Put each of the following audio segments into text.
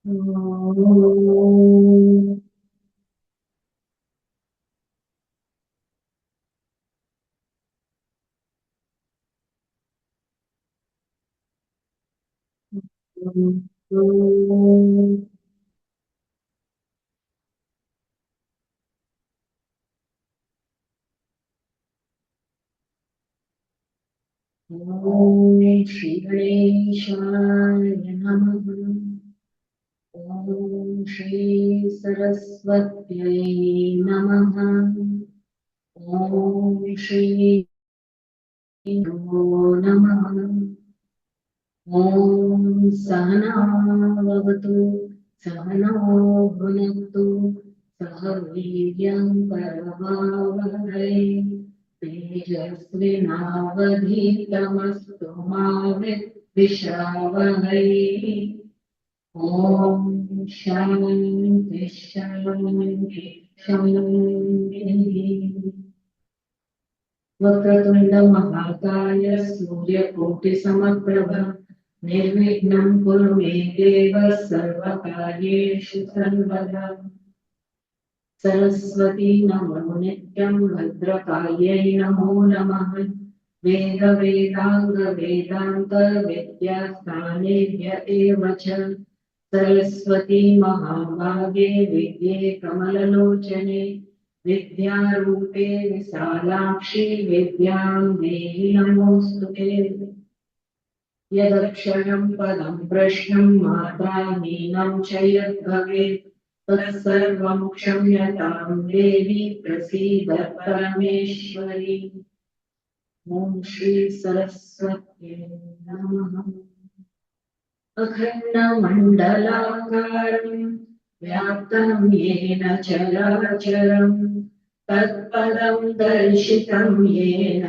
Om Shri Ganeshaya Namaha. Om Shri Saraswatyai Namaha. Om Shri Namo Namaha. Om Sahana Vavatu Sahana Bhunaktu Sahaviryam Karavavahai Tejasvinavadhitamastu Mavitvishavahai. Om Shanti Shanti Shanti. Vakratunda Mahakaya Surya Koti Samaprabha Nirvignam Kuru Me Deva Sarvakaryeshu Sarvada. Saraswati Namo Nityam Bhadrakalyai Namo Namaha. Veda Vedanga Vedanta Vidyasthanebhya Eva Cha. Saraswati Mahabhage Vidye Kamalalochane Vidyarupe Visalakshi Vidyam Dehi Namostute. Yadaksharam Padam Prashnam Matra Neenam Chayat Bhave Tatsarvam Kshamyatam Devi Prasida Parameshwari. Om Shri Saraswati Namaha. अखण्डमण्डलाकारं व्याप्तं येन चराचरं तत्पदं दर्शितं येन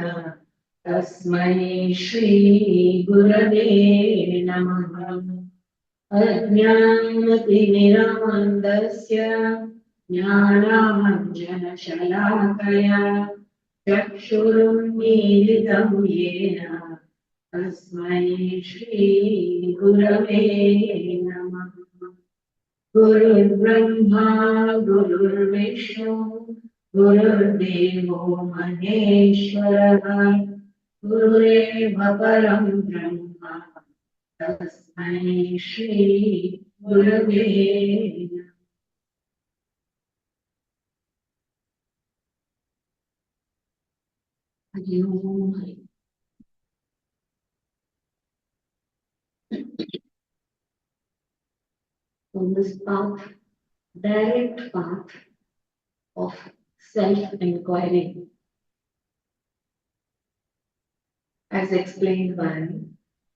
तस्मै श्रीगुरवे नमः। अज्ञानतिमिरान्धस्य ज्ञानाञ्जनशलाकया चक्षुरुन्मीलितं येन तस्मै श्रीगुरवे नमः। गुरुर्ब्रह्मा गुरुर्विष्णु गुरुर्देवो महेश्वरः गुरुरेव परं ब्रह्म तस्मै श्रीगुरवे नमः। हरि ओम। On this path, direct path of self-inquiry, as explained by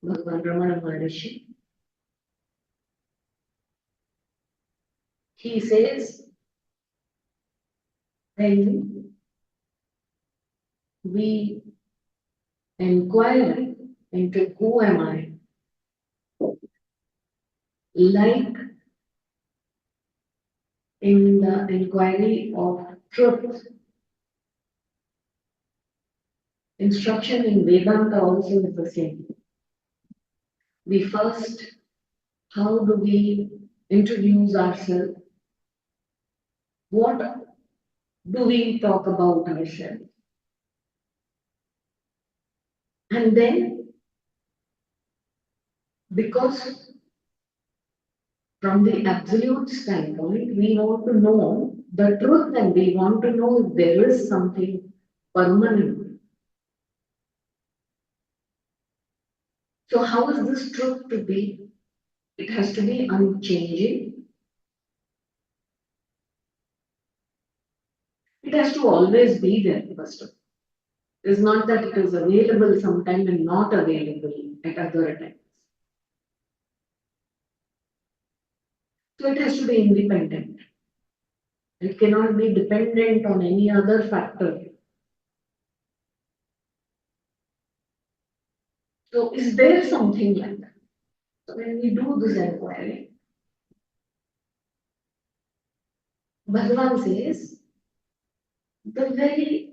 Bhagavan Ramana Maharshi, he says, when we inquire into who am I, like in the inquiry of truth, instruction in Vedanta also is the same. We first, how do we introduce ourselves? What do we talk about ourselves? And then, because from the absolute standpoint, we want to know the truth and we want to know if there is something permanent. So how is this truth to be? It has to be unchanging. It has to always be there, first of all. It's not that it is available sometime and not available at other times. So it has to be independent. It cannot be dependent on any other factor. So is there something like that? So when we do this inquiry, Bhagavan says, the very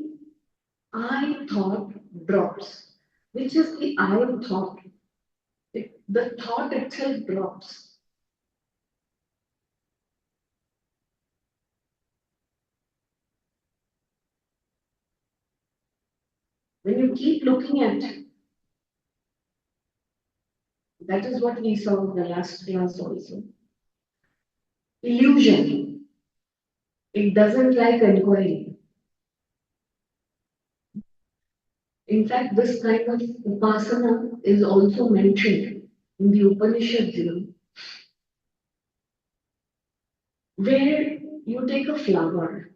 I thought drops. Which is the I thought? The thought itself drops. When you keep looking at, that is what we saw in the last class also. Illusion. It doesn't like inquiry. In fact, this kind of upasana is also mentioned in the Upanishads, where you take a flower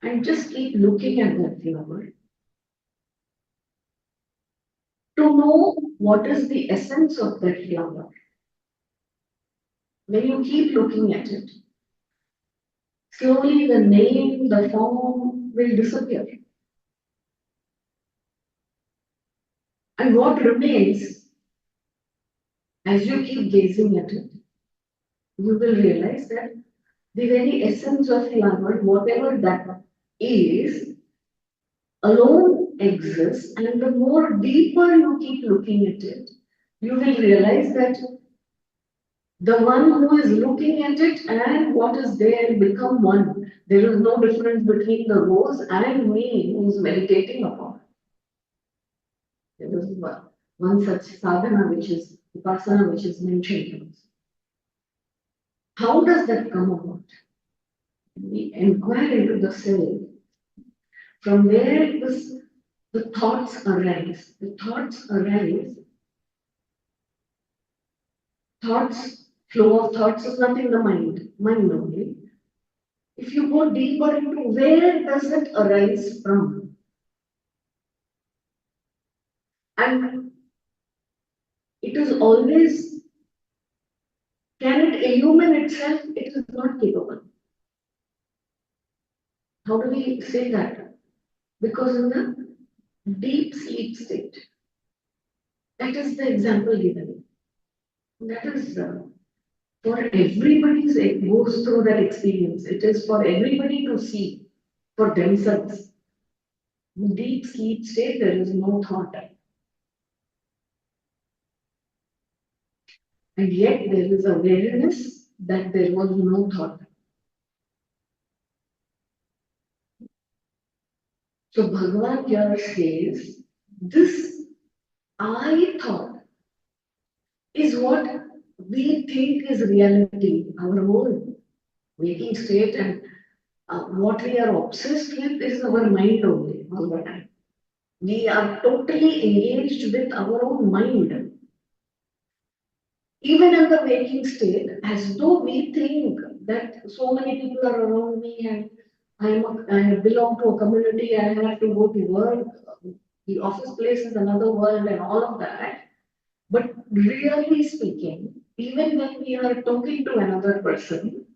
and just keep looking at that flower to know what is the essence of that flower. When you keep looking at it, slowly the name, the form will disappear. And what remains, as you keep gazing at it, you will realize that the very essence of flower, whatever that is, alone exists. And the more deeper you keep looking at it, you will realize that the one who is looking at it and what is there become one. There is no difference between the rose and me who is meditating upon it. There is one such sadhana, which is upasana, which is mentioned. How does that come about? We inquire into the self. From there, the thoughts arise. The thoughts arise. Thoughts, flow of thoughts is nothing the mind only. If you go deeper into where does it arise from? And it is always, can it illumine itself? It is not capable. How do we say that? Because in the deep sleep state, that is the example given. That is for everybody who goes through that experience. It is for everybody to see for themselves. In deep sleep state, there is no thought. And yet there is awareness that there was no thought. So Bhagavan here says, this I thought is what we think is reality, our whole waking state, and what we are obsessed with is our mind only all the time. We are totally engaged with our own mind. Even in the waking state, as though we think that so many people are around me and I belong to a community, I have to go to work, the office place is another world and all of that. But really speaking, even when we are talking to another person,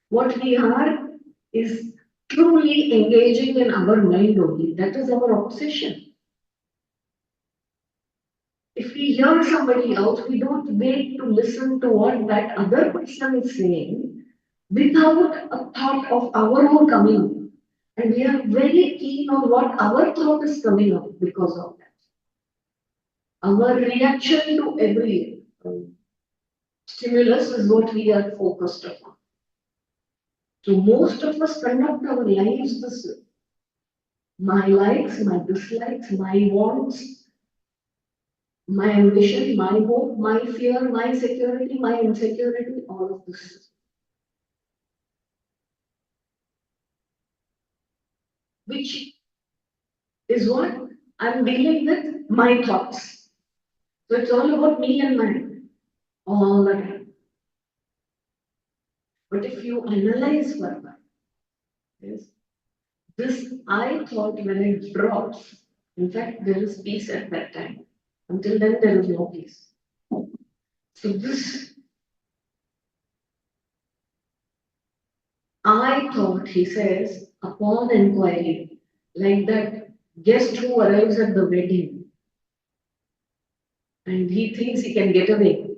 what we are is truly engaging in our mind only. That is our obsession. If we hear somebody else, we don't wait to listen to what that other person is saying without a thought of our own coming up. And we are very keen on what our thought is coming up because of that. Our reaction to every stimulus is what we are focused upon. So most of us conduct our lives this way. My likes, my dislikes, my wants, my ambition, my hope, my fear, my security, my insecurity, all of this. Which is what I'm dealing with, my thoughts. So it's all about me and mine, all the time. But if you analyze further, yes, this I thought when it drops, in fact, there is peace at that time. Until then, there is no peace. So this I thought, he says, upon inquiry, like that guest who arrives at the wedding and he thinks he can get away.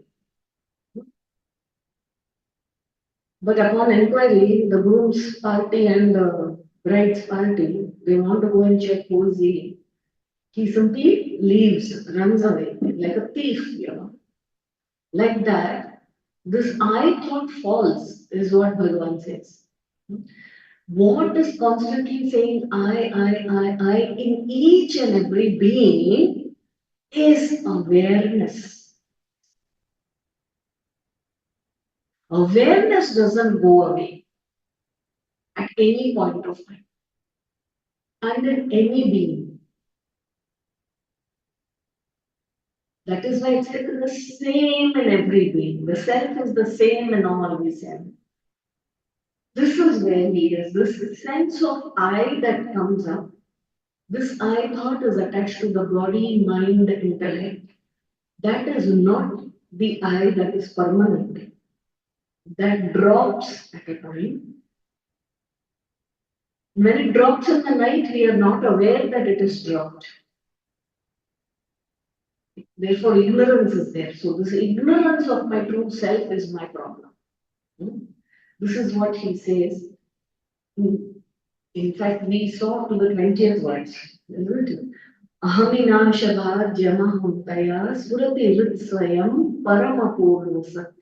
But upon inquiry, the groom's party and the bride's party, they want to go and check who is he. He simply leaves, runs away, like a thief. Like that, this I thought false is what Bhagavan says. What is constantly saying I in each and every being is awareness. Awareness doesn't go away at any point of time and in any being. That is why it's the same in every being. The self is the same in all the self. This is where he is. This sense of I that comes up. This I thought is attached to the body, mind, intellect. That is not the I that is permanent. That drops at a time. When it drops in the night, we are not aware that it is dropped. Therefore, ignorance is there. So, this ignorance of my true self is my problem. This is what he says. In fact, we saw to the 20th verse, isn't it? Ahaminashavajyamahantaya surati ritsvayam paramapurnasat.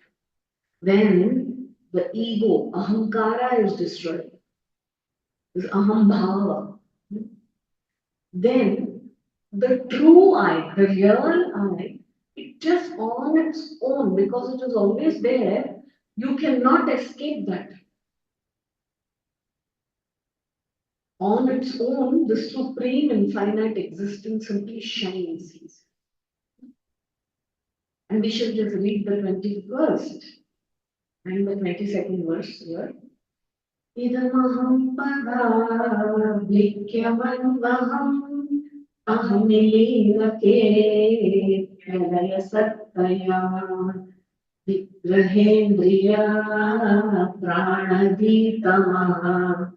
When the ego, ahankara, is destroyed, is ahambhava, then the true I, the real I, it just on its own, because it is always there, you cannot escape that. On its own, the supreme infinite existence simply shines. And we should just read the 21st and the 22nd verse here. Idamaham pada vikyamanvaham ahamilivake pralaya sattaya vigrahendriya pranaditamaha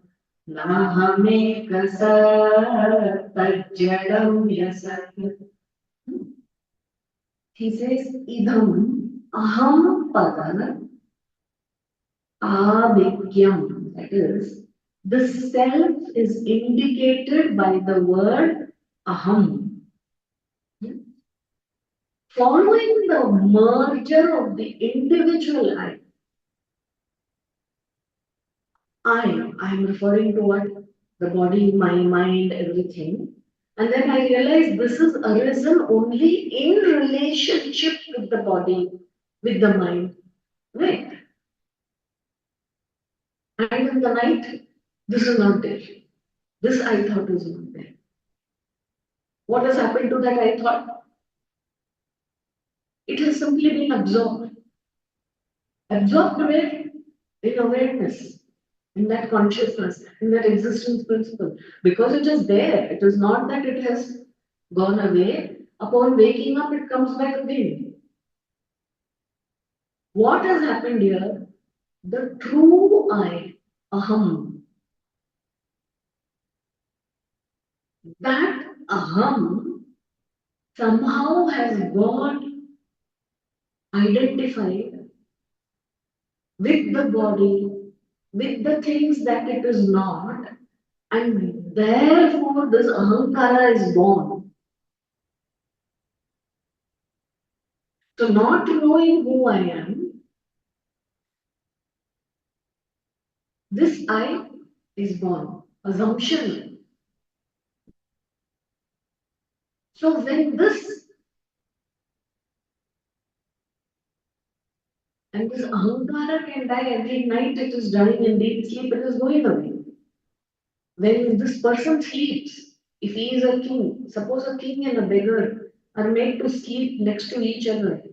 nahamekasattajjadam yasat. He says, idam aham pada avikyam. That is, the self is indicated by the word aham. Following the merger of the individual I am referring to what? The body, my mind, everything. And then I realized this is arisen only in relationship with the body, with the mind. Right? And in the night, this is not there. This I thought is not there. What has happened to that I thought? It has simply been absorbed. Absorbed where? In awareness, in that consciousness, in that existence principle. Because it is there. It is not that it has gone away. Upon waking up, it comes back again. What has happened here? The true I, aham, that aham somehow has got identified with the body, with the things that it is not, and therefore this ahankara is born. So, not knowing who I am, this I is born. Assumption. So, when this and this ahankara can die every night, it is dying in deep sleep, it is going away. When this person sleeps, if he is a king, suppose a king and a beggar are made to sleep next to each other,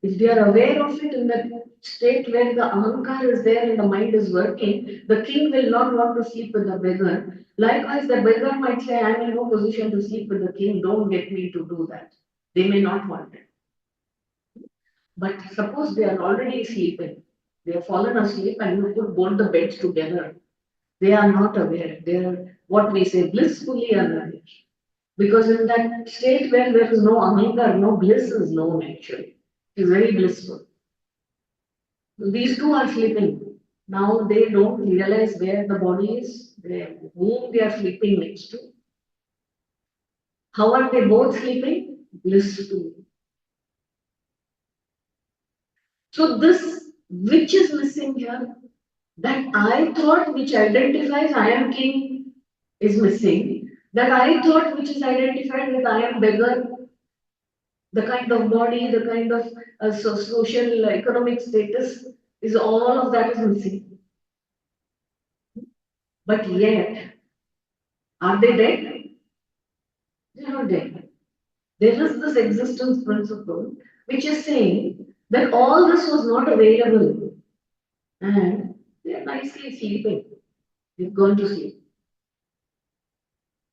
if they are aware of it in that state where the ahankar is there and the mind is working, the king will not want to sleep with the beggar. Likewise, the beggar might say, I am in no position to sleep with the king, don't get me to do that. They may not want it. But suppose they are already sleeping, they have fallen asleep and you put both the beds together. They are not aware. They are what we say blissfully unaware. Because in that state where there is no ahankar, no bliss is known actually. It is very blissful. These two are sleeping. Now they don't realize where the body is, whom they are sleeping next to. How are they both sleeping? Blissfully. So this, which is missing here? That I thought which identifies I am king is missing. That I thought which is identified with I am beggar, the kind of body, the kind of social economic status, is all of that is missing. But yet, are they dead? They are not dead. There is this existence principle which is saying that all this was not available and they are nicely sleeping. They've gone to sleep.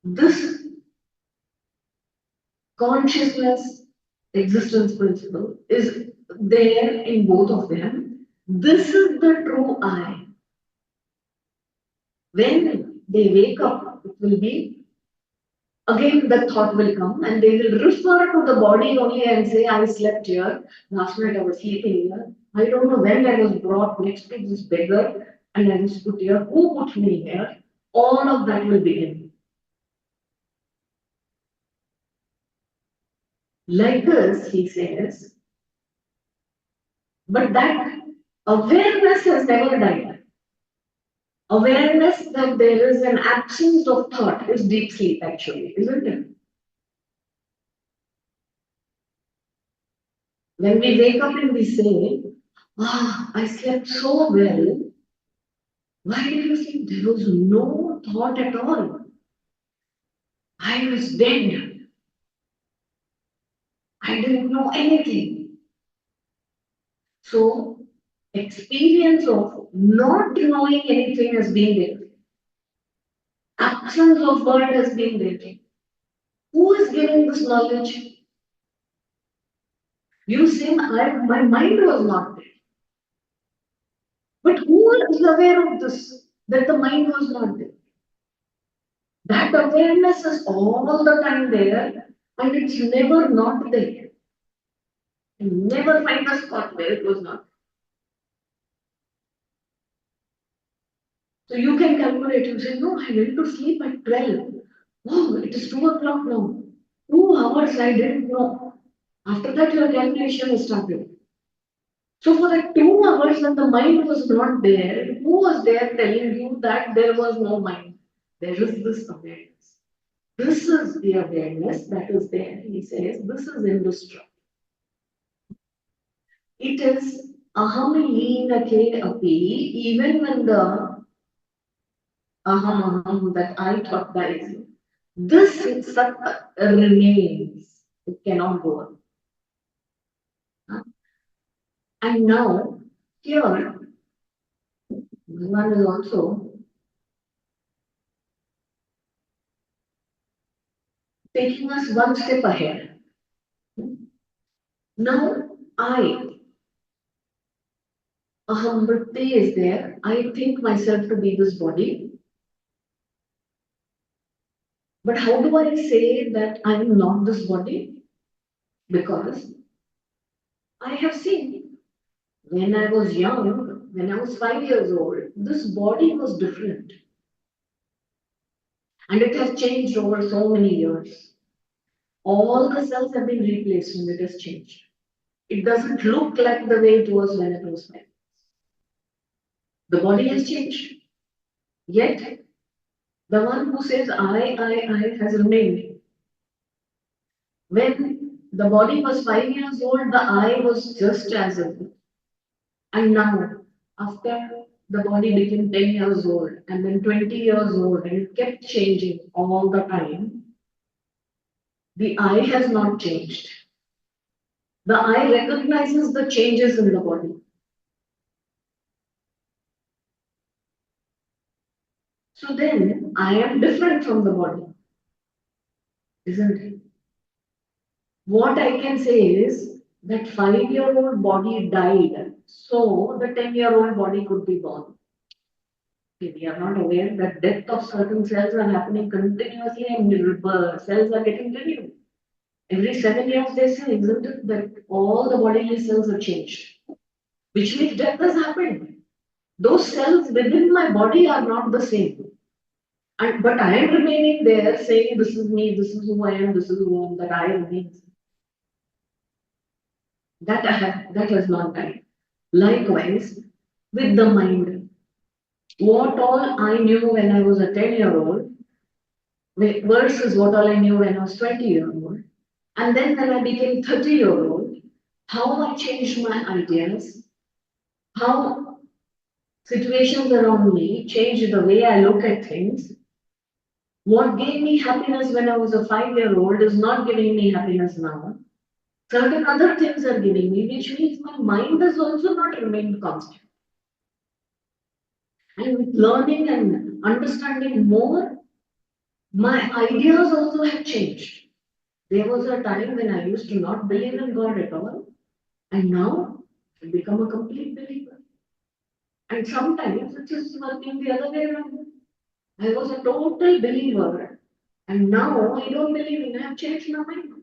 This consciousness existence principle is there in both of them. This is the true I. When they wake up, it will be again the thought will come and they will refer to the body only and say, I slept here. Last night I was sleeping here. I don't know when I was brought next to this beggar and I was put here. Who put me here? All of that will begin. Like this, he says, but that awareness has never died. Awareness that there is an absence of thought is deep sleep, actually, isn't it? When we wake up and we say, ah, I slept so well. Why did you sleep? There was no thought at all. I was dead. I didn't know anything. So, experience of not knowing anything has been there. Absence of world has been there. Who is giving this knowledge? You say, my mind was not there. But who is aware of this? That the mind was not there. That awareness is all the time there and it's never not there. You never find a spot where it was not. So you can calculate, you say, no, I went to sleep at 12. Oh, it is 2 o'clock now. 2 hours I didn't know. After that, your calculation is started. So for that 2 hours when the mind was not there, who was there telling you that there was no mind? There is this awareness. This is the awareness that is there. He says, this is indestructible. It is aham leenake api, even when the aham that I thought dies, this sat remains. It cannot go on. And now, here, one is also taking us one step ahead. Now, aham vritti is there. I think myself to be this body. But how do I say that I am not this body? Because I have seen when I was young, when I was 5 years old, this body was different. And it has changed over so many years. All the cells have been replaced and it has changed. It doesn't look like the way it was when it was 5. The body has changed. Yet, the one who says I has remained. When the body was 5 years old, the I was just as it. And now, after the body became 10 years old and then 20 years old, and it kept changing all the time, the I has not changed. The I recognizes the changes in the body. So then, I am different from the body, isn't it? What I can say is that 5-year-old body died, so the 10-year-old body could be born. We are not aware that death of certain cells are happening continuously and cells are getting renewed. Every 7 years they say, isn't it, that all the bodily cells are changed, which means death has happened. Those cells within my body are not the same. But I am remaining there saying, this is me, this is who I am, this is who I am, that I remain. That has not died. Likewise, with the mind. What all I knew when I was a 10-year-old versus what all I knew when I was 20-year-old. And then when I became 30-year-old, how I changed my ideas, how situations around me changed the way I look at things. What gave me happiness when I was a 5-year-old is not giving me happiness now. Certain other things are giving me, which means my mind has also not remained constant. And with learning and understanding more, my ideas also have changed. There was a time when I used to not believe in God at all, and now I've become a complete believer. And sometimes it is working the other way around. I was a total believer, and now I don't believe in. I have changed my mind.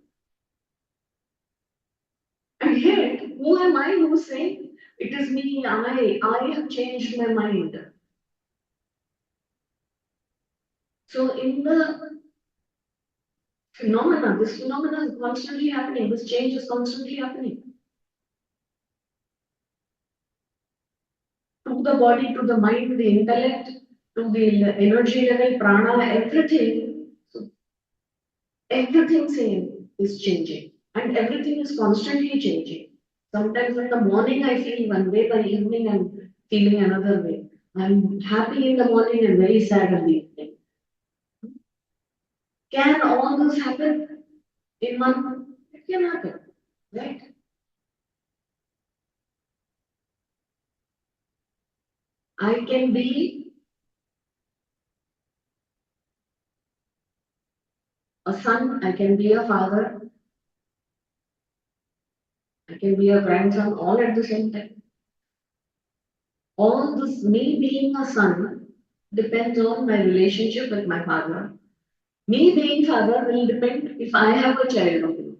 And yet, who am I who's saying it is me? I have changed my mind. So in the phenomena, this phenomena is constantly happening. This change is constantly happening to the body, to the mind, to the intellect, to the energy level, prana, everything. So everything same is changing, and everything is constantly changing. Sometimes in the morning I feel one way, by evening I'm feeling another way. I'm happy in the morning and very sad in the evening. Can all this happen in one month? It can happen, right? I can be a son, I can be a father, I can be a grandson all at the same time. All this, me being a son, depends on my relationship with my father. Me being father will depend if I have a child of me.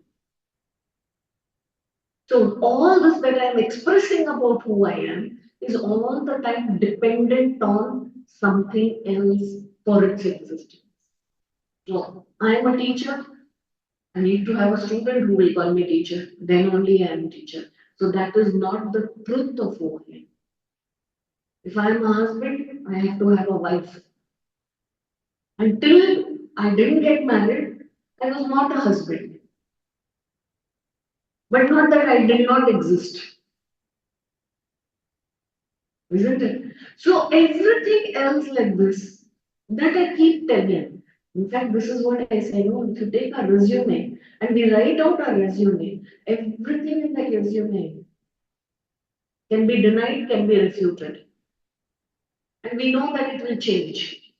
So all this that I am expressing about who I am is all the time dependent on something else for its existence. So I am a teacher. I need to have a student who will call me teacher. Then only I am teacher. So that is not the truth of who I am. If I am a husband, I have to have a wife. Until I didn't get married, I was not a husband. But not that I did not exist, isn't it? So everything else like this that I keep telling. In fact, this is what I say. No, if you take a resume and we write out our resume, everything in that resume can be denied, can be refuted. And we know that it will change.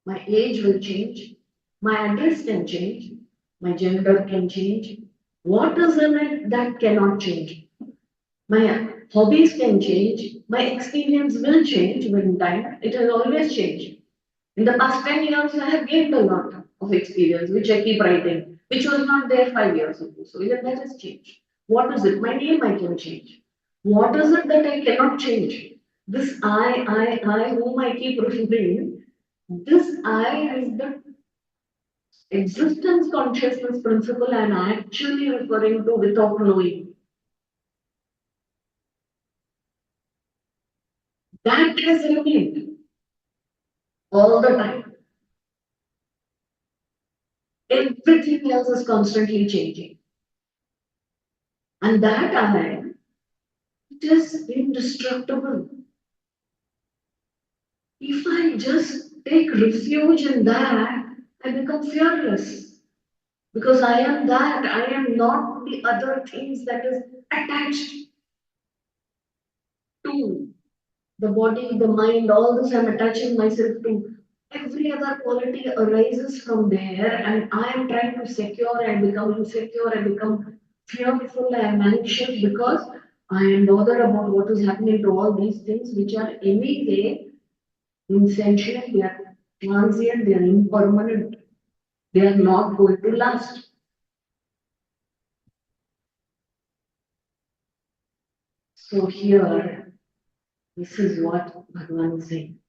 My age will change. My address can change. My gender can change. What is in it that cannot change? My hobbies can change. My experience will change with time. It has always changed. In the past 10 years, I have gained a lot of experience, which I keep writing, which was not there 5 years ago. So even that has changed. What is it? My name I can change. What is it that I cannot change? This I, whom I keep referring, this I is the existence consciousness principle I'm actually referring to without knowing. That has remained all the time. Everything else is constantly changing. And that I, it is indestructible. If I just take refuge in that, I become fearless. Because I am that, I am not the other things that is attached to the body, the mind, all this I'm attaching myself to. Every other quality arises from there, and I am trying to secure. I become insecure, I become fearful, I am anxious because I am bothered about what is happening to all these things, which are anyway insentient, they are transient, they are impermanent, they are not going to last. So, here, this is what Bhagavan is saying.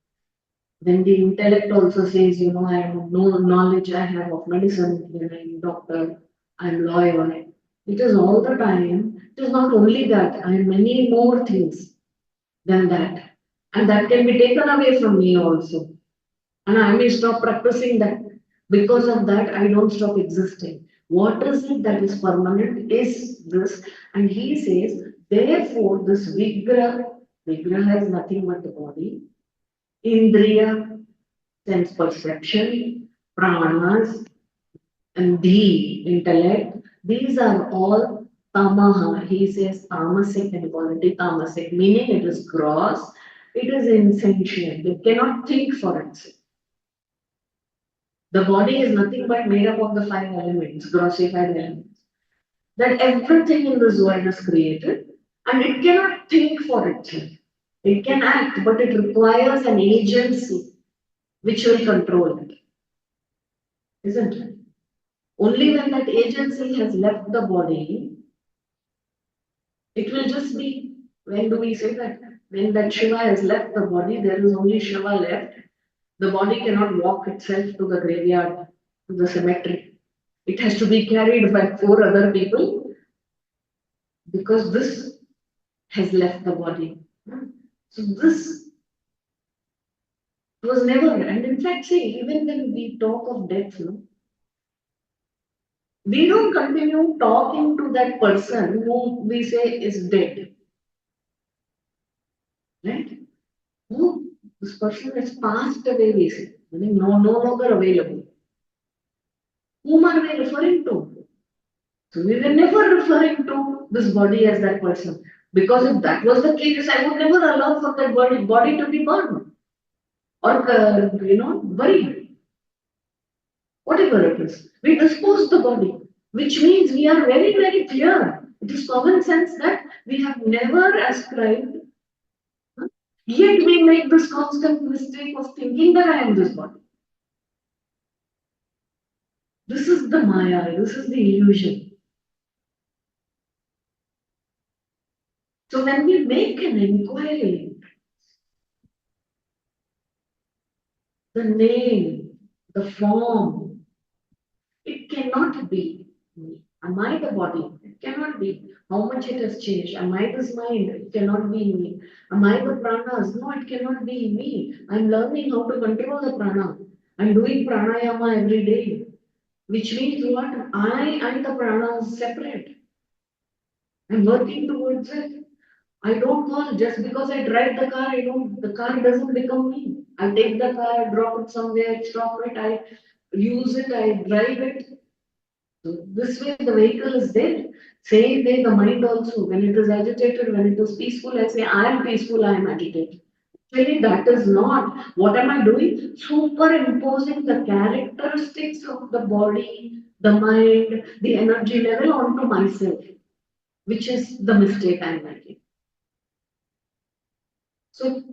Then the intellect also says, I have no knowledge I have of medicine, I'm a doctor, I'm lawyer. It is all the time. It is not only that, I have many more things than that. And that can be taken away from me also. And I may stop practicing that. Because of that, I don't stop existing. What is it that is permanent is this. And he says, therefore, this Vigraha is nothing but the body, Indriya, sense perception, pranas, and the intellect, these are all tamaha. He says tamasic in quality, tamasic, meaning it is gross, it is insentient, it cannot think for itself. The body is nothing but made up of the five elements, grossly five elements. That everything in this world is created and it cannot think for itself. It can act, but it requires an agency which will control it, isn't it? Only when that agency has left the body, it will just be, when do we say that? When that Shiva has left the body, there is only Shiva left. The body cannot walk itself to the graveyard, to the cemetery. It has to be carried by four other people because this has left the body. So this was never, and in fact, see, even when we talk of death, no, we don't continue talking to that person whom we say is dead, right? No, this person has passed away, we say, no longer available. Whom are we referring to? So we were never referring to this body as that person. Because if that was the case, I would never allow for that body to be burned or buried. Whatever it is. We dispose the body, which means we are very, very clear. It is common sense that we have never ascribed, yet we make this constant mistake of thinking that I am this body. This is the Maya, this is the illusion. So when we make an inquiry, the name, the form, it cannot be me. Am I the body? It cannot be. How much it has changed? Am I this mind? It cannot be me. Am I the pranas? No, it cannot be me. I'm learning how to control the prana. I'm doing pranayama every day. Which means what? I and the pranas separate. I'm working towards it. I don't call just because I drive the car, the car doesn't become me. I take the car, I drop it somewhere, stop it, I use it, I drive it. So this way the vehicle is there. Same way the mind also, when it is agitated, when it is peaceful, I say I am peaceful, I am agitated. Actually, that is not. What am I doing? Superimposing the characteristics of the body, the mind, the energy level onto myself, which is the mistake I'm making. So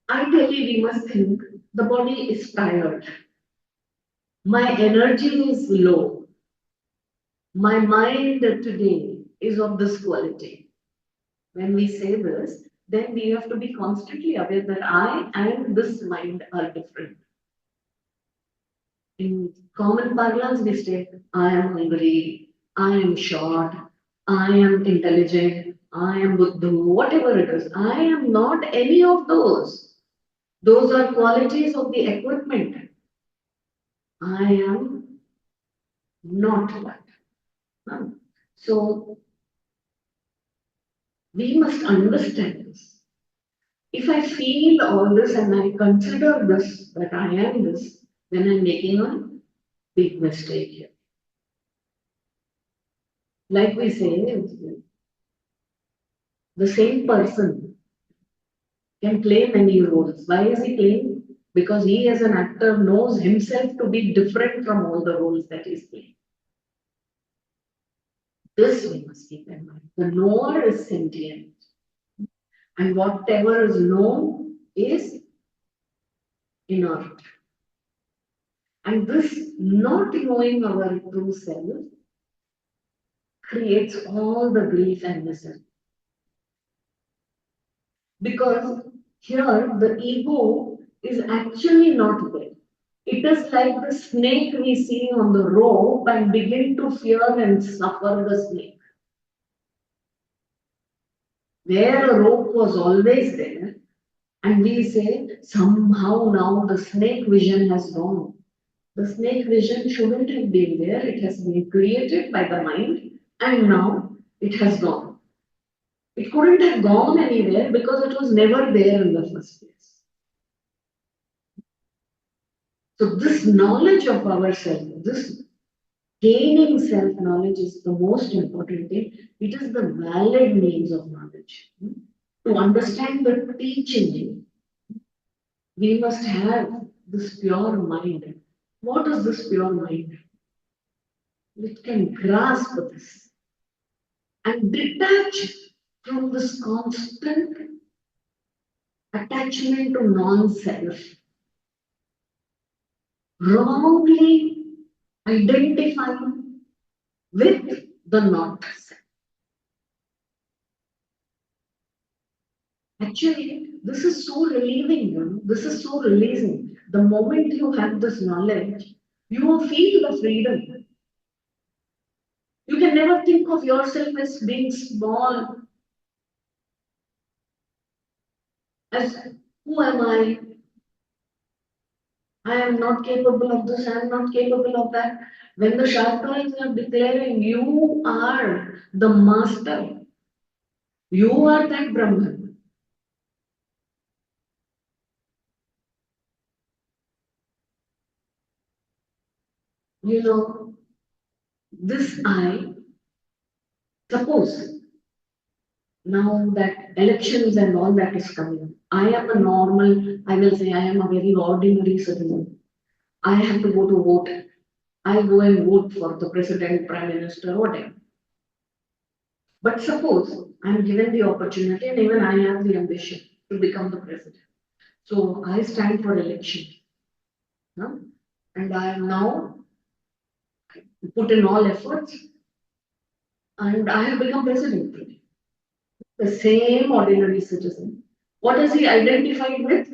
ideally, we must think the body is tired. My energy is low. My mind today is of this quality. When we say this, then we have to be constantly aware that I and this mind are different. In common parlance, we say, I am hungry, I am short, I am intelligent, I am Buddha, whatever it is. I am not any of those. Those are qualities of the equipment. I am not that. So we must understand this. If I feel all this and I consider this, that I am this, then I'm making a big mistake here. Like we say, the same person can play many roles. Why is he playing? Because he as an actor knows himself to be different from all the roles that he's playing. This we must keep in mind. The knower is sentient. And whatever is known is inert. And this not knowing our true self creates all the grief and misery. Because here the ego is actually not there. It is like the snake we see on the rope and begin to fear and suffer the snake. Where a rope was always there, And we say somehow now the snake vision has gone. The snake vision shouldn't have been there. It has been created by the mind and now it has gone. It couldn't have gone anywhere because it was never there in the first place. So this knowledge of ourselves, this gaining self-knowledge is the most important thing. It is the valid means of knowledge. To understand the teaching, we must have this pure mind. What is this pure mind? It can grasp this and detach from this constant attachment to non-self, wrongly identifying with the not self. Actually, this is so relieving, you know? This is so releasing. The moment you have this knowledge, you will feel the freedom. You can never think of yourself as being small, as who am I? I am not capable of this, I am not capable of that. When the Shastras are declaring you are the master, you are that Brahman. You know, this I, suppose now that elections and all that is coming, I am a normal, I will say I am a very ordinary citizen. I have to go to vote. I go and vote for the president, prime minister, whatever. But suppose I am given the opportunity and even I have the ambition to become the president. So I stand for election. Huh? And I am now put in all efforts and I have become president today. The same ordinary citizen. What is he identified with?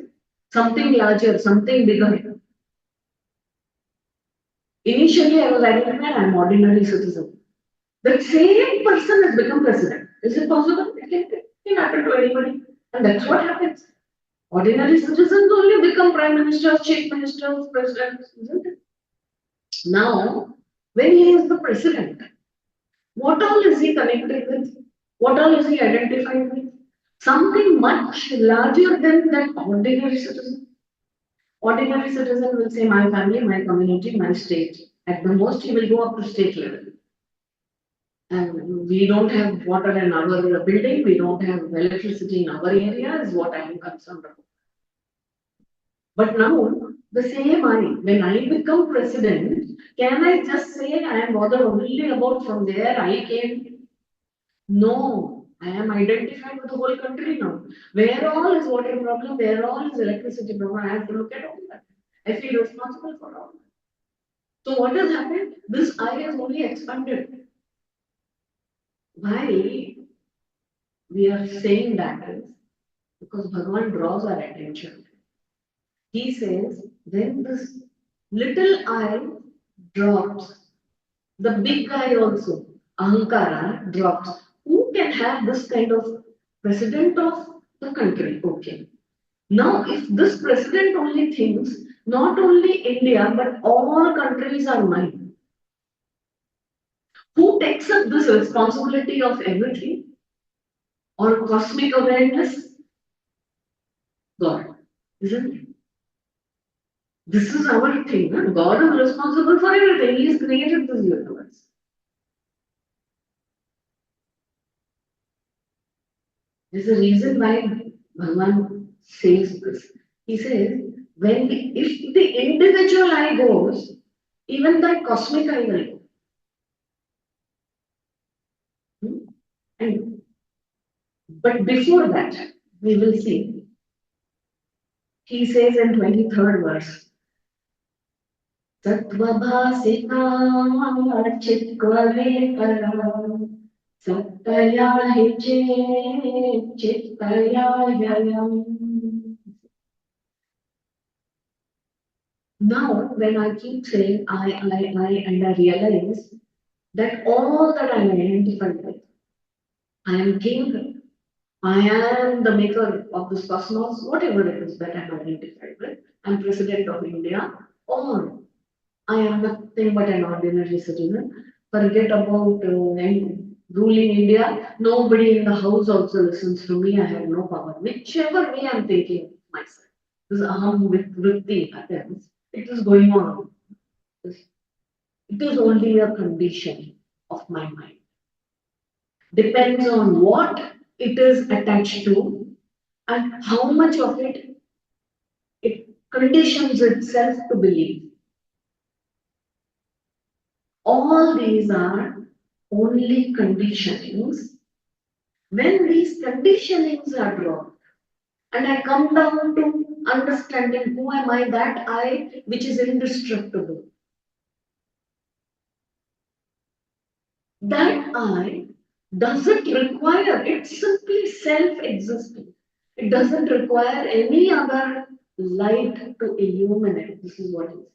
Something larger, something bigger. Initially, I was identified, I am ordinary citizen. The same person has become president. Is it possible? It can happen to anybody. And that's what happens. Ordinary citizens only become prime ministers, chief ministers, presidents, isn't it? Now, when he is the president, what all is he connected with? What all is he identified with? Something much larger than that ordinary citizen. Ordinary citizen will say, my family, my community, my state. At the most, he will go up to state level. And we don't have water in our building, we don't have electricity in our area, is what I am concerned about. But now, the same I, when I become president, can I just say I am bothered only about from where I came? No, I am identified with the whole country now. Where all is water problem, where all is electricity problem, I have to look at all that. I feel responsible for all. So what has happened? This I has only expanded. Why we are saying that is because Bhagavan draws our attention. He says, when this little I drops, the big I also, Ahankara, drops. Who can have this kind of president of the country? Okay. Now, if this president only thinks, not only India, but all countries are mine, who takes up this responsibility of everything or cosmic awareness? God, isn't it? This is our thing. Huh? God is responsible for everything. He has created this universe. There's a reason why Bhagavan says this. He says, if the individual I goes, even the cosmic I will go. Hmm? And but before that, we will see. He says in 23rd verse, Tattvabhasika chitkvavetara sattaya hiche chittaya yayam. Now, when I keep saying and I realize that all that I am identified with, I am king, I am the maker of this cosmos, whatever it is that I'm identified with. I'm president of India, or I am nothing but an ordinary citizen. Forget about ruling India. Nobody in the house also listens to me. I have no power. Whichever way I'm thinking myself. This aham vritti happens. It is going on. It is only a condition of my mind. Depends on what it is attached to and how much of it conditions itself to believe. All these are only conditionings. When these conditionings are dropped, and I come down to understanding who am I, that I which is indestructible, that I doesn't require, it's simply self existing. It doesn't require any other light to illuminate. This is what it is.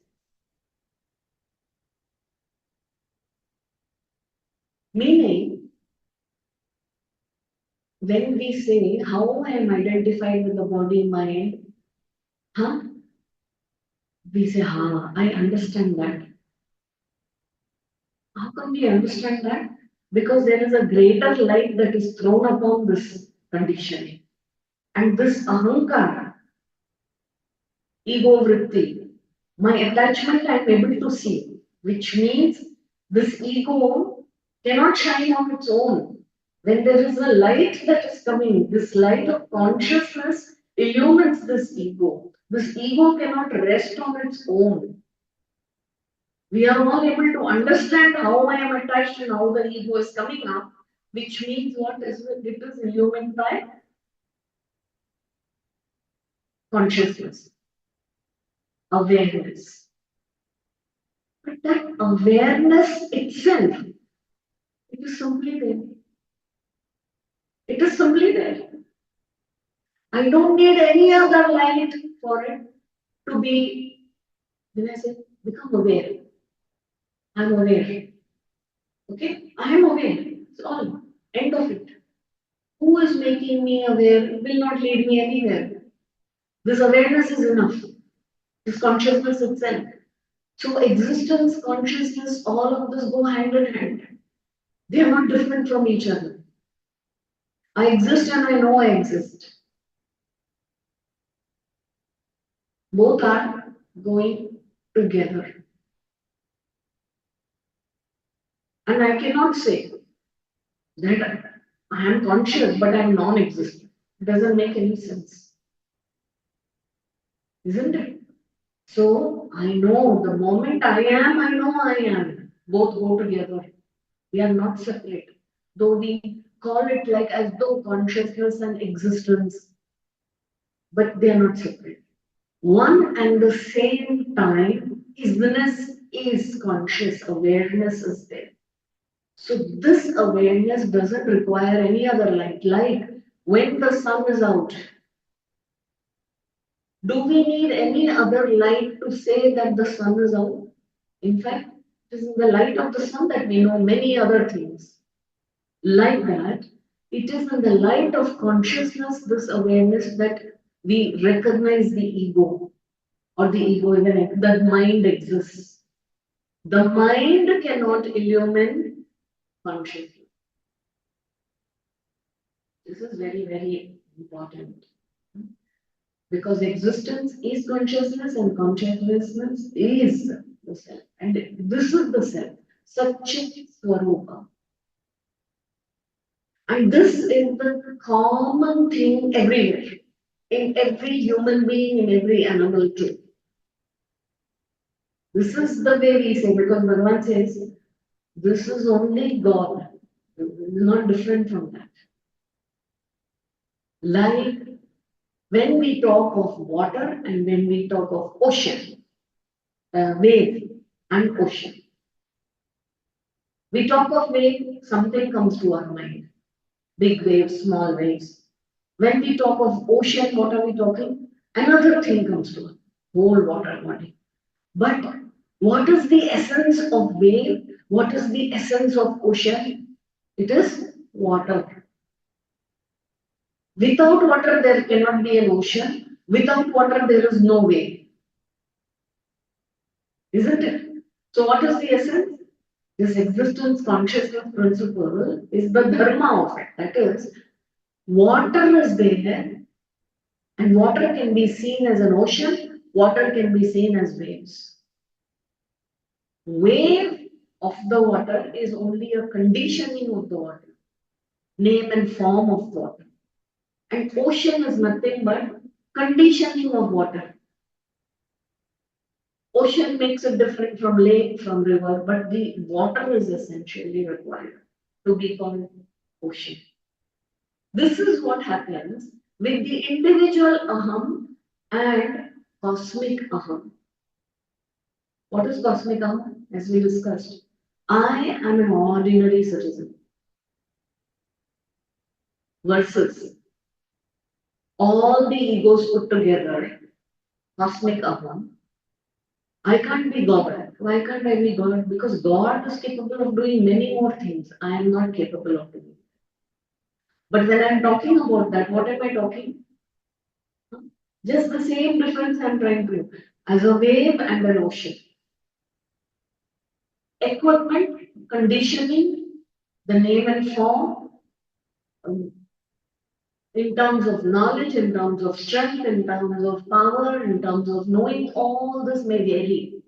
Meaning, when we say, how I am identified with the body, mind, huh? We say, I understand that. How come we understand that? Because there is a greater light that is thrown upon this conditioning. And this ahankara, ego vritti, my attachment I am able to see, which means this ego cannot shine on its own. When there is a light that is coming, this light of consciousness illumines this ego. This ego cannot rest on its own. We are all able to understand how I am attached and how the ego is coming up, which means what is it? It is illumined by consciousness, awareness. But that awareness itself, it is simply there. It is simply there. I don't need any other light for it to be, when I say, become aware. I'm aware. Okay? I am aware. It's all. End of it. Who is making me aware will not lead me anywhere. This awareness is enough. This consciousness itself. So existence, consciousness, all of this go hand in hand. They are not different from each other. I exist and I know I exist. Both are going together. And I cannot say that I am conscious but I am non-existent. It doesn't make any sense. Isn't it? So I know the moment I am, I know I am. Both go together. We are not separate. Though we call it like as though consciousness and existence, but they are not separate. One and the same time, isness is conscious, awareness is there. So this awareness doesn't require any other light. Like when the sun is out, do we need any other light to say that the sun is out? In fact, it is in the light of the sun that we know many other things. Like that, it is in the light of consciousness, this awareness, that we recognize the ego, or the ego, even the mind exists. The mind cannot illumine consciousness. This is very, very important. Because existence is consciousness and consciousness is the self. And this is the self. Satchit Swarupa. And this is the common thing everywhere. In every human being, in every animal too. This is the way we say, because Bhagavan says, this is only God. It is not different from that. Like when we talk of water and when we talk of ocean, wave and ocean. We talk of wave, something comes to our mind. Big waves, small waves. When we talk of ocean, what are we talking? Another thing comes to us, whole water body. But what is the essence of wave? What is the essence of ocean? It is water. Without water, there cannot be an ocean. Without water, there is no way. Isn't it? So, what is the essence? This existence consciousness principle is the dharma of it. That is, water is there, and water can be seen as an ocean, water can be seen as waves. Wave of the water is only a conditioning of the water, name and form of water. And ocean is nothing but conditioning of water. Ocean makes it different from lake, from river, but the water is essentially required to be called ocean. This is what happens with the individual aham and cosmic aham. What is cosmic aham? As we discussed, I am an ordinary citizen versus all the egos put together, cosmic aham. I can't be God. Why can't I be God? Because God is capable of doing many more things I am not capable of doing. But when I'm talking about that, what am I talking? Just the same difference I'm trying to do as a wave and an ocean. Equipment, conditioning, the name and form, um, in terms of knowledge, in terms of strength, in terms of power, in terms of knowing, all this may vary.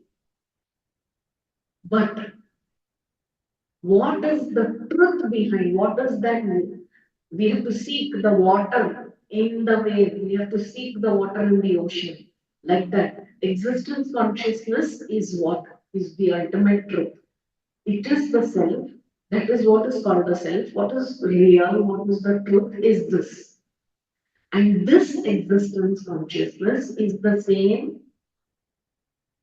But what is the truth behind? What does that mean? We have to seek the water in the wave. We have to seek the water in the ocean. Like that. Existence consciousness is what is the ultimate truth. It is the self. That is what is called the self. What is real? What is the truth? Is this. And this existence consciousness is the same,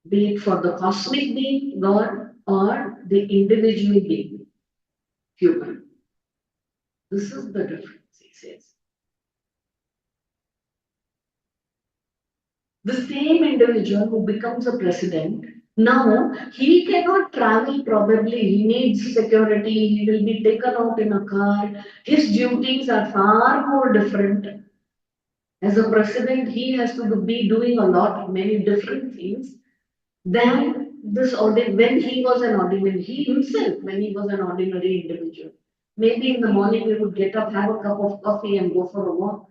be it for the cosmic being, God, or the individual being, human. This is the difference, he says. The same individual who becomes a president, now he cannot travel probably, he needs security, he will be taken out in a car, his duties are far more different. As a president, he has to be doing a lot, many different things than this ordinary, when he was an ordinary, he himself, when he was an ordinary individual. Maybe in the morning he would get up, have a cup of coffee and go for a walk.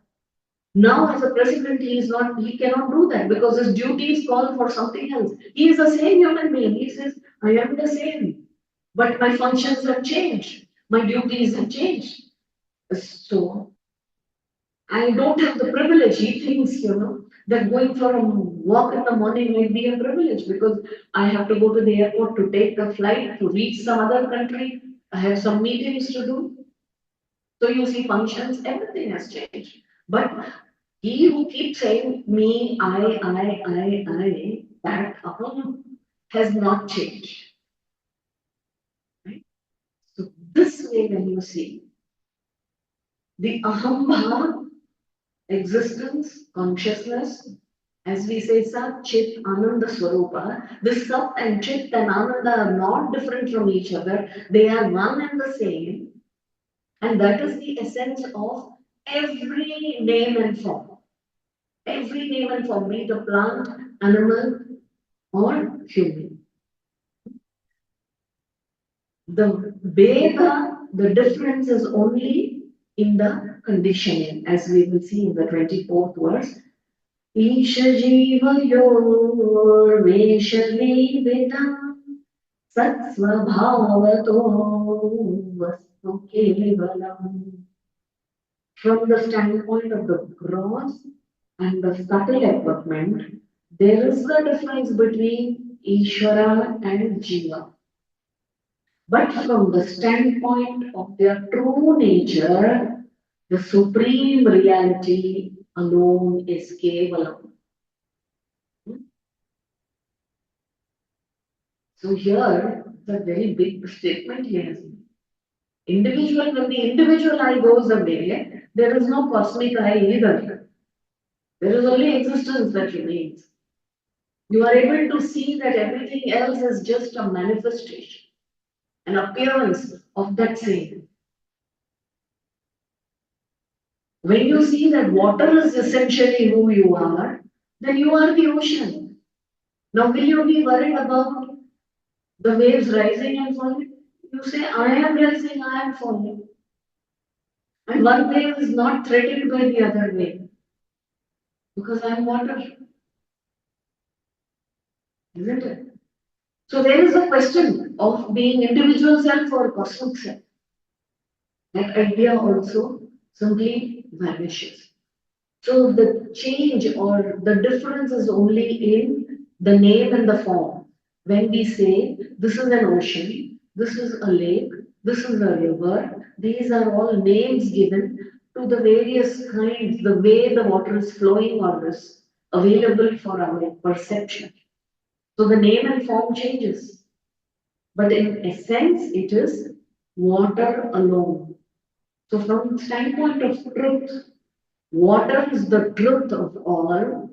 Now, as a president, he cannot do that because his duties call for something else. He is the same human being. He says, I am the same, but my functions have changed. My duties have changed. So, I don't have the privilege. He thinks, that going for a walk in the morning might be a privilege because I have to go to the airport to take the flight to reach some other country. I have some meetings to do. So you see, functions, everything has changed. But he who keeps saying me, I, that aham has not changed. Right? So this way, when you see the aham bhava, existence, consciousness, as we say, Sat, Chit, Ananda Swarupa, this Sat and Chit and Ananda are not different from each other. They are one and the same. And that is the essence of every name and form. Every name and form, be it a plant, animal, or human. The Veda, the difference is only in the conditioning, as we will see in the 24th verse. Isha jiva yor veshali vedam satsva bhavato vastu kevalam. From the standpoint of the gross and the subtle equipment, there is a difference between Ishvara and Jiva. But from the standpoint of their true nature, the supreme reality alone is Kevalam. So here, it's a very big statement he has made. Individual, when the individual I goes away, there is no cosmic I either. There is only existence that remains. You are able to see that everything else is just a manifestation, an appearance of that same. When you see that water is essentially who you are, then you are the ocean. Now, will you be worried about the waves rising and falling? You say, I am rising, I am falling. And one wave is not threatened by the other wave because I am water, isn't it? So there is a question of being individual self or cosmic self. That idea also simply vanishes. So the change or the difference is only in the name and the form. When we say this is an ocean, this is a lake, this is a river, these are all names given to the various kinds, the way the water is flowing or is available for our perception. So the name and form changes. But in essence, it is water alone. So from the standpoint of truth, water is the truth of all.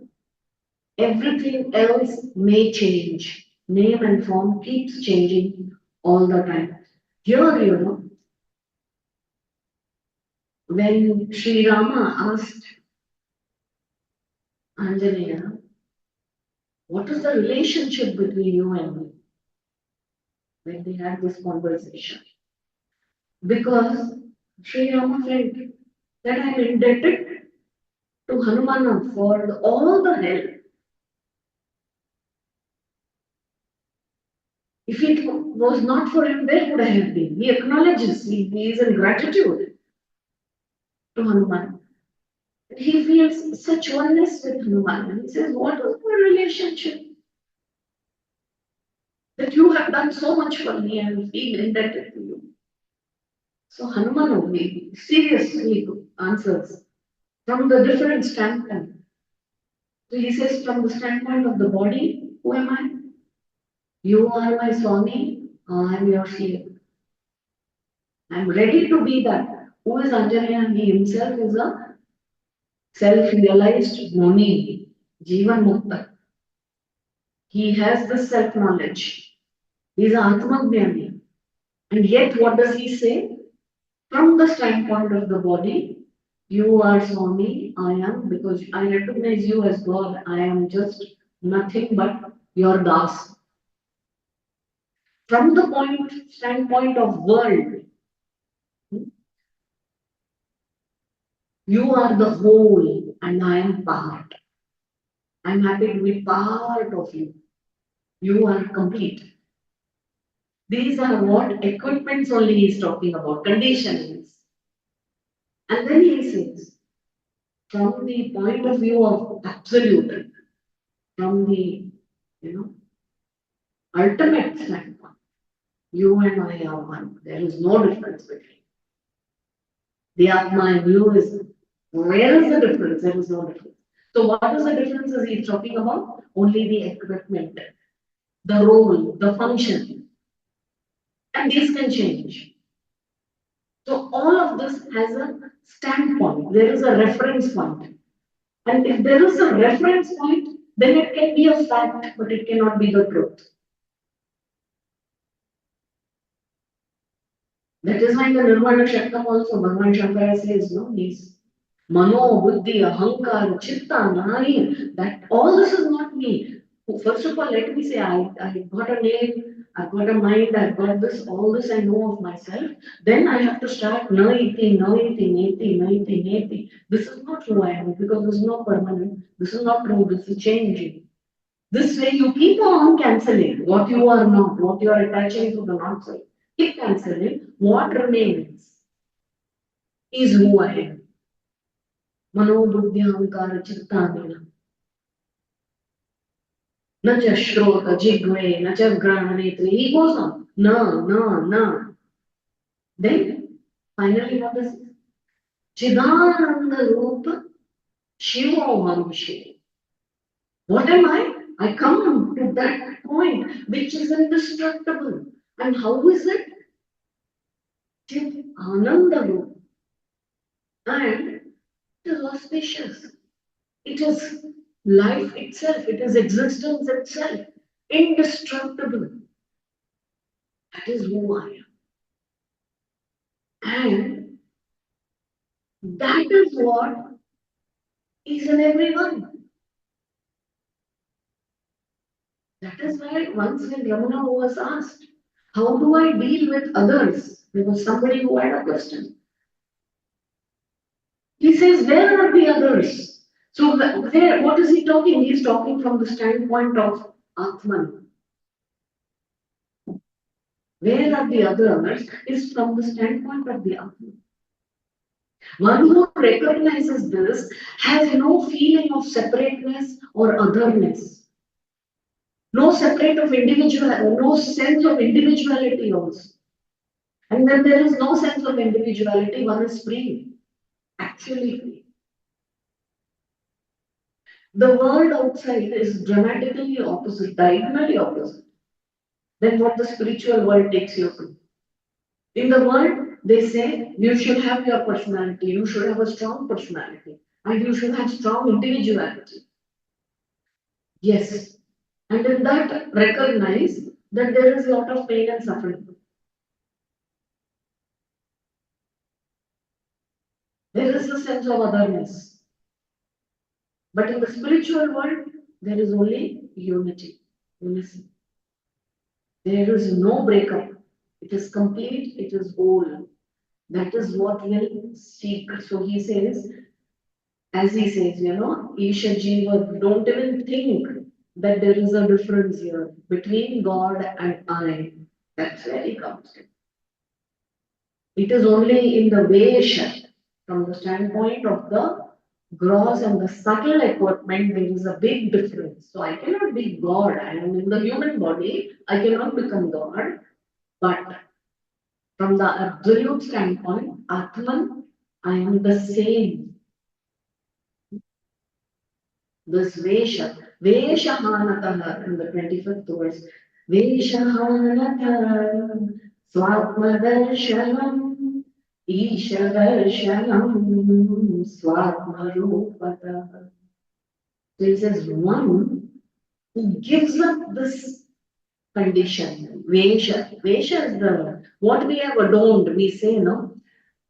Everything else may change. Name and form keeps changing all the time. Here, when Sri Rama asked Anjaneya, what is the relationship between you and me? When they had this conversation. Because Sri Rama felt that I am indebted to Hanumana for all the help. If it was not for him, where would I have been? He acknowledges, he is in gratitude to Hanuman. He feels such oneness with Hanuman. And he says, what is our relationship? That you have done so much for me and feel indebted to you. So Hanuman only seriously answers from the different standpoint. So he says, from the standpoint of the body, who am I? You are my Swami, I am your slave. I am ready to be that. Who is Anjaneya? He himself is a self-realized Moni, Jivan Mukta. He has the self-knowledge. He is Atma Jnani. And yet, what does he say? From the standpoint of the body, you are Swami, I am, because I recognize you as God. I am just nothing but your Das. From the standpoint of world, you are the whole and I am part. I'm happy to be part of you. You are complete. These are what equipments only he is talking about, conditionings. And then he says, from the point of view of absolute, from the ultimate standpoint, you and I are one. There is no difference between. The Atma and you is, where is the difference? There is no difference. So what is the difference is he talking about? Only the equipment, the role, the function. And these can change. So all of this has a standpoint. There is a reference point. And if there is a reference point, then it can be a fact, but it cannot be the truth. That is why the Nirvana Shaktam also, Bhagavan Shankara says, no, he's Mano, Buddhi, Ahankar, Chitta, Nari, that all this is not me. First of all, let me say, I got a name, I've got a mind, I've got this, all this I know of myself. Then I have to start naiti, naiti, naiti, naiti, naiti. This is not who I am because this is not permanent. This is not true, this is changing. This way you keep on cancelling what you are not, what you are attaching to the not self. Keep cancelling. What remains is who I am. Mano buddhi ahankara chittamina. Na cha shrota jigve, na cha grana netri. He goes on. No, no, no. Then finally what is it? Chidananda Rupa Shivo Manushi. What am I? I come to that point which is indestructible. And how is it? Chit Ananda Rupa. And it is auspicious. It is life itself. It is existence itself. Indestructible. That is who I am. And That is what is in everyone. That is why once when Ramana was asked, how do I deal with others? There was somebody who had a question. He says, where are the others? So where, what is he talking? He's talking from the standpoint of Atman. Where are the others is from the standpoint of the Atman. One who recognizes this has no feeling of separateness or otherness. No separate of individual, no sense of individuality also. And when there is no sense of individuality, one is free, actually free. The world outside is dramatically opposite, diagonally opposite than what the spiritual world takes you to. In the world, they say you should have your personality, you should have a strong personality, and you should have strong individuality. Yes. And in that, recognize that there is a lot of pain and suffering. There is a sense of otherness. But in the spiritual world, there is only unity, unison. There is no breakup. It is complete, it is whole. That is what will seek. So he says, as he says, Isha Jiva, don't even think that there is a difference here between God and I. That's where he comes in. It is only in the Vesha, from the standpoint of the gross and the subtle equipment, there is a big difference. So I cannot be God. I am in the human body. I cannot become God. But from the absolute standpoint, Atman, I am the same. This Vesha, Veshahanatah in the 25th verse, Veshahanatah Swatmadarshanam Ishadarshanam Swatmarupatah. So he says, one who gives up this condition, Vesha. Vesha is the, what we have adorned, we say, no?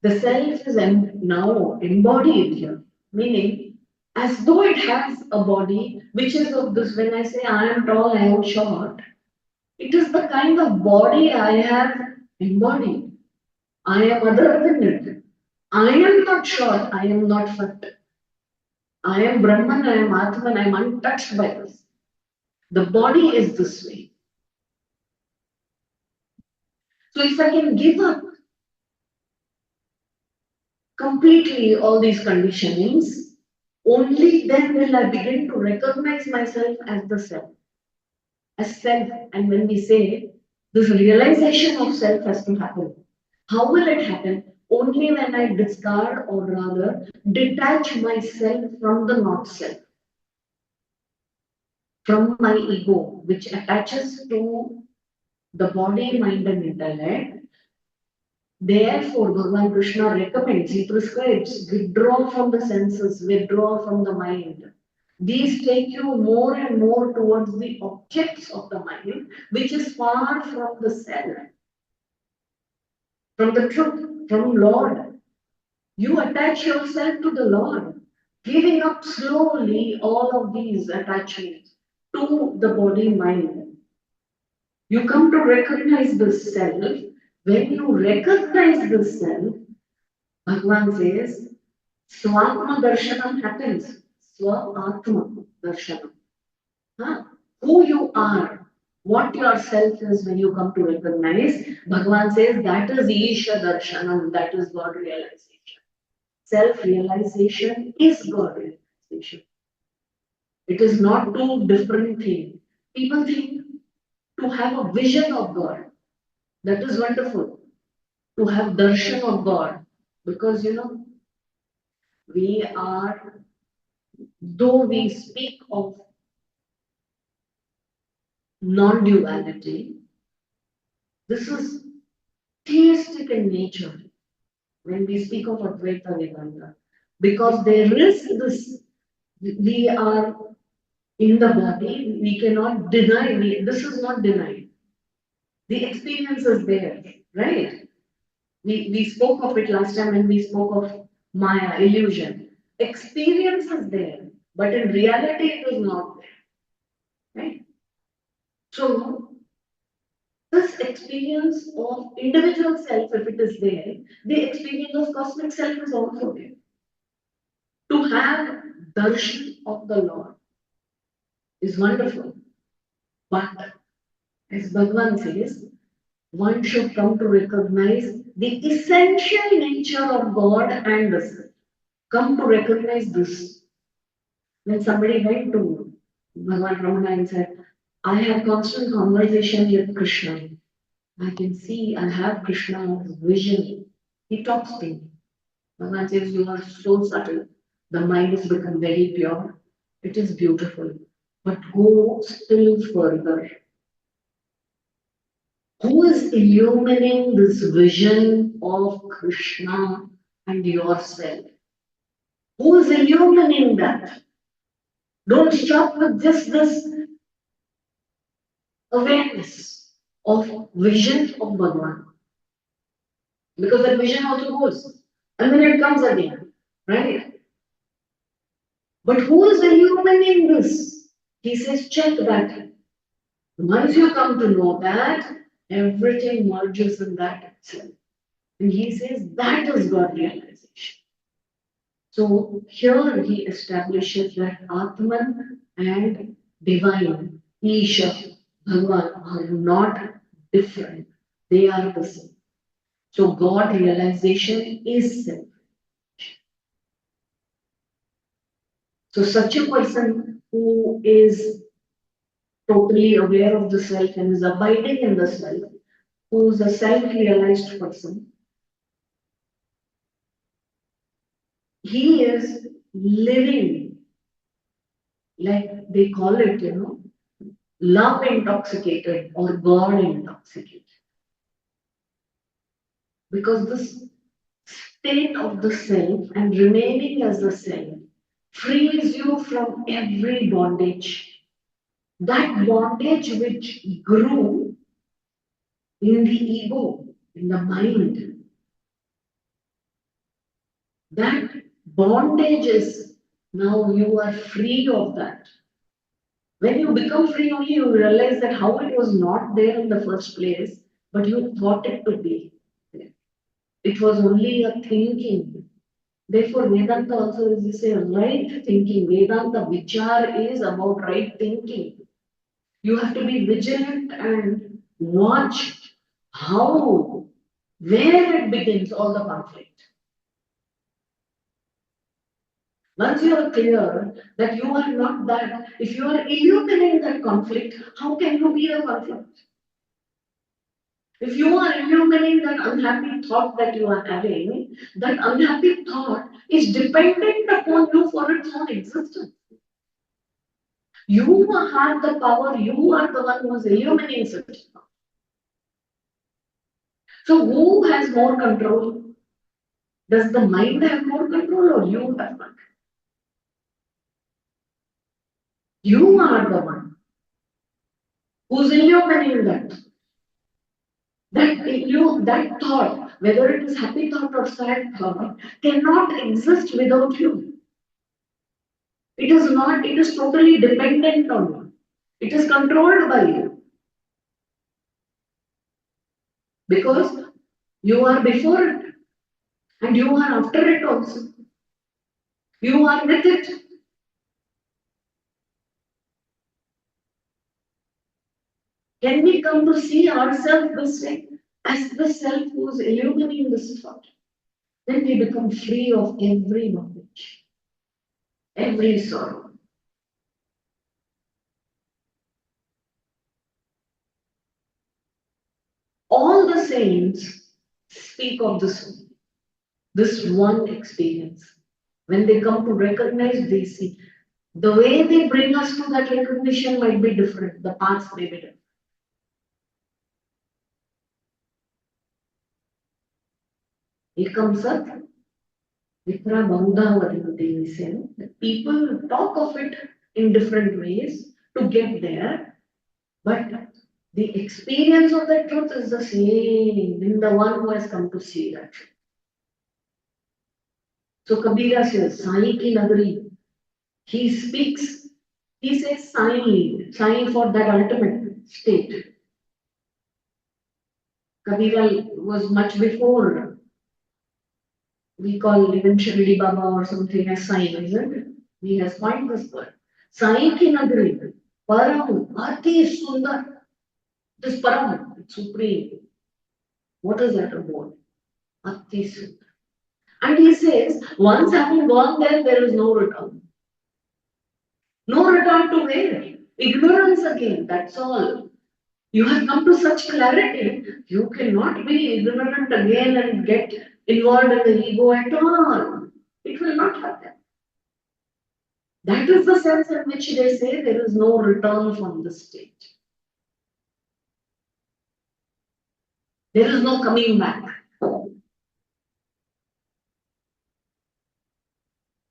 The self is now embodied here, meaning as though it has a body, which is of this, when I say I am tall, I am short, it is the kind of body I have embodied. I am other than it. I am not short, I am not fat. I am Brahman, I am Atman, I am untouched by this. The body is this way. So if I can give up completely all these conditionings, only then will I begin to recognize myself as the self, as self. And when we say this realization of self has to happen, how will it happen? Only when I discard or rather detach myself from the not self, from my ego, which attaches to the body, mind, and intellect. Therefore, Bhagavan Krishna recommends, he prescribes, withdraw from the senses, withdraw from the mind. These take you more and more towards the objects of the mind, which is far from the self, from the truth, from Lord. You attach yourself to the Lord, giving up slowly all of these attachments to the body mind. You come to recognize the self. When you recognize the self, Bhagavan says, Swatma Darshanam happens. Swatma Darshanam. Huh? Who you are, what your self is when you come to recognize, Bhagavan says that is Isha Darshanam, that is God realization. Self realization is God realization. It is not two different things. People think to have a vision of God, that is wonderful. To have darshan of God, because we are, though we speak of non-duality, this is theistic in nature when we speak of Advaita Vedanta, because there is this, we are in the body, we cannot deny, this is not denied. The experience is there, right? We spoke of it last time when we spoke of Maya, illusion. Experience is there, but in reality it is not there. Right? So this experience of individual self, if it is there, the experience of cosmic self is also there. To have darshan of the Lord is wonderful, but as Bhagavan says, one should come to recognize the essential nature of God and the self. Come to recognize this. When somebody went to Bhagavan Ramana and said, I have constant conversation with Krishna. I can see I have Krishna's vision. He talks to me. Bhagavan says, you are so subtle. The mind has become very pure. It is beautiful. But go still further. Who is illumining this vision of Krishna and yourself? Who is illumining that? Don't stop with just this awareness of vision of Bhagavan. Because that vision also goes. And then it comes again. Right? But who is illumining this? He says, check that. Once you come to know that, everything merges in that itself. And he says that is God realization. So here he establishes that Atman and divine, Isha, Bhagavan are not different. They are the same. So God realization is self. So such a person who is totally aware of the self and is abiding in the self, who is a self-realized person, he is living, like they call it, love intoxicated or God intoxicated. Because this state of the self and remaining as the self frees you from every bondage. That bondage which grew in the ego, in the mind, that bondage is now you are free of that. When you become free, only you realize that how it was not there in the first place, but you thought it to be there. It was only a thinking. Therefore, Vedanta also is a right thinking. Vedanta Vichara is about right thinking. You have to be vigilant and watch how, where it begins all the conflict. Once you are clear that you are not that, if you are illuminating that conflict, how can you be the conflict? If you are illuminating that unhappy thought that you are having, that unhappy thought is dependent upon you for its own existence. You have the power, you are the one who is illuminating such. So who has more control? Does the mind have more control or you have control? You are the one who's illuminating that. That thought, whether it is happy thought or sad thought, cannot exist without you. It is not, it is totally dependent on you. It is controlled by you. Because you are before it and you are after it also. You are with it. Can we come to see ourselves this way as the self who is illuminating this thought? Then we become free of every bondage, every sorrow. All the saints speak of this one experience. When they come to recognize, they see. The way they bring us to that recognition might be different. The paths may be different. Ekam Sat, Vipra Bahuda Vadimati, we say. People talk of it in different ways to get there, but the experience of that truth is the same in the one who has come to see that truth. So Kabira says, Sai ki nagari. He speaks, he says Sai for that ultimate state. Kabira was much before we call even Shirdi Baba or something as Sai, isn't it? He has coined this word. Sai ki nagari. Param, Ati Sundar. This Param, it's supreme. What is that about? Ati Sundar. And he says, once having gone there, there is no return. No return to where? Ignorance again, that's all. You have come to such clarity, you cannot be ignorant again and get involved in the ego at all. It will not happen. That is the sense in which they say there is no return from this state. There is no coming back.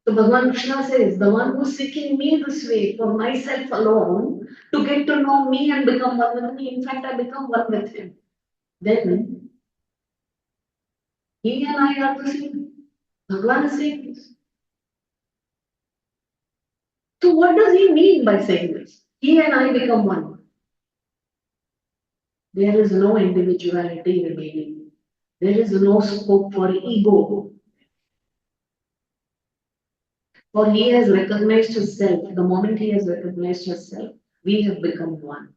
So Bhagavan Krishna says, the one who is seeking me this way for myself alone, to get to know me and become one with me, in fact, I become one with him. Then he and I are the same. Bhagavan is saying this. So what does he mean by saying this? He and I become one. There is no individuality remaining. There is no scope for ego. For he has recognized his self. The moment he has recognized his self, we have become one.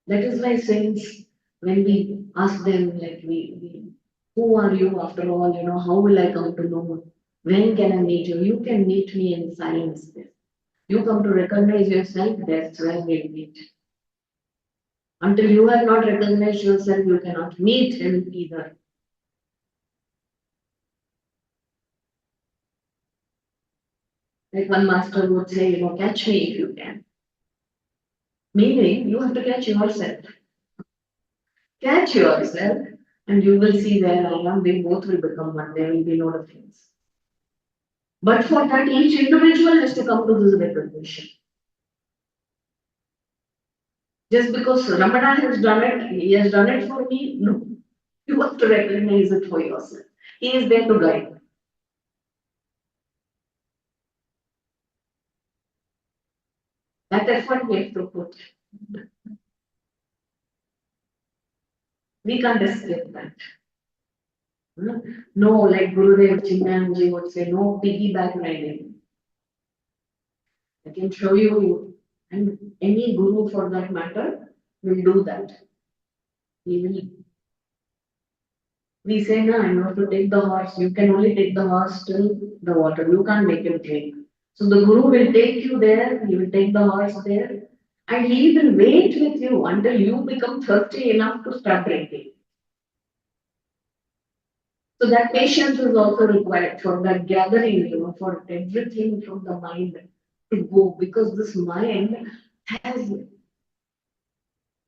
That is why saints, when we ask them, like who are you after all? How will I come to know? When can I meet you? You can meet me in silence. You come to recognize yourself, that's where we meet. Until you have not recognized yourself, you cannot meet him either. Like one master would say, catch me if you can. Meaning, you have to catch yourself. Catch yourself, and you will see where I am. We both will become one. There will be no difference. But for that, each individual has to come to this recognition. Just because Ramana has done it, he has done it for me, no. You have to recognize it for yourself. He is there to guide. That effort we have to put. We can't escape that. No, like Gurudev Chinmanji would say, no piggyback riding. I can show you, and any guru for that matter will do that. He will. We say, no, I have to take the horse. You can only take the horse till the water. You can't make him drink. So the guru will take you there, he will take the horse there, and he will wait with you until you become thirsty enough to start drinking. So that patience is also required for that gathering, for everything from the mind to go, because this mind has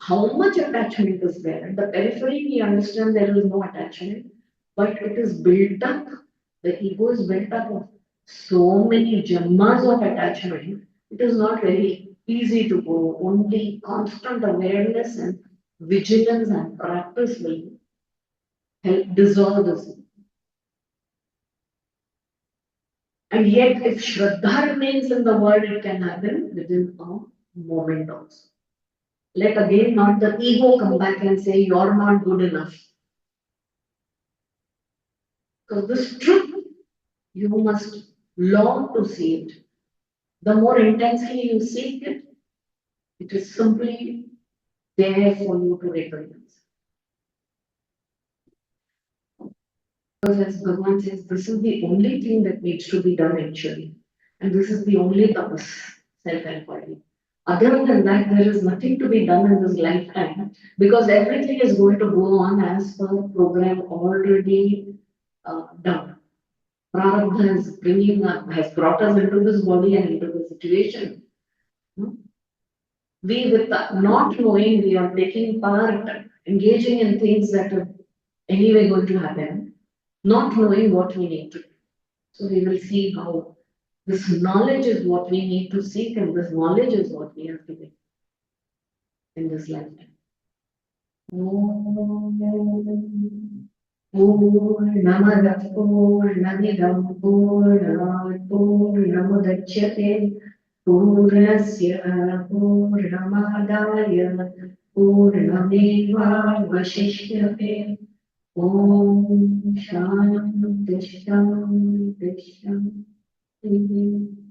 how much attachment is there. At the periphery, we understand there is no attachment, but it is built up. The ego is built up of so many janmas of attachment. It is not very easy to go. Only constant awareness and vigilance and practice will help dissolve this. And yet, if Shraddha remains in the world, it can happen within a moment also. Let again not the ego come back and say, you're not good enough. Because this truth, you must long to see it. The more intensely you seek it, it is simply there for you to recognize. Because as Bhagavan says, this is the only thing that needs to be done actually. And this is the only tapas, self-inquiry. Other than that, there is nothing to be done in this lifetime because everything is going to go on as per program already done. Prarabdha has brought us into this body and into the situation. We, with not knowing, we are taking part, engaging in things that are anyway going to happen, not knowing what we need to do. So we will see how this knowledge is what we need to seek, and this knowledge is what we have to do in this lifetime. पूर्णमदः पूर्णमिदं पूर्णात् पूर्णमुदच्यते पूर्णस्य पूर्णमादाय पूर्णमेवावशिष्यते ॐ शान्ति शान्ति शान्तिः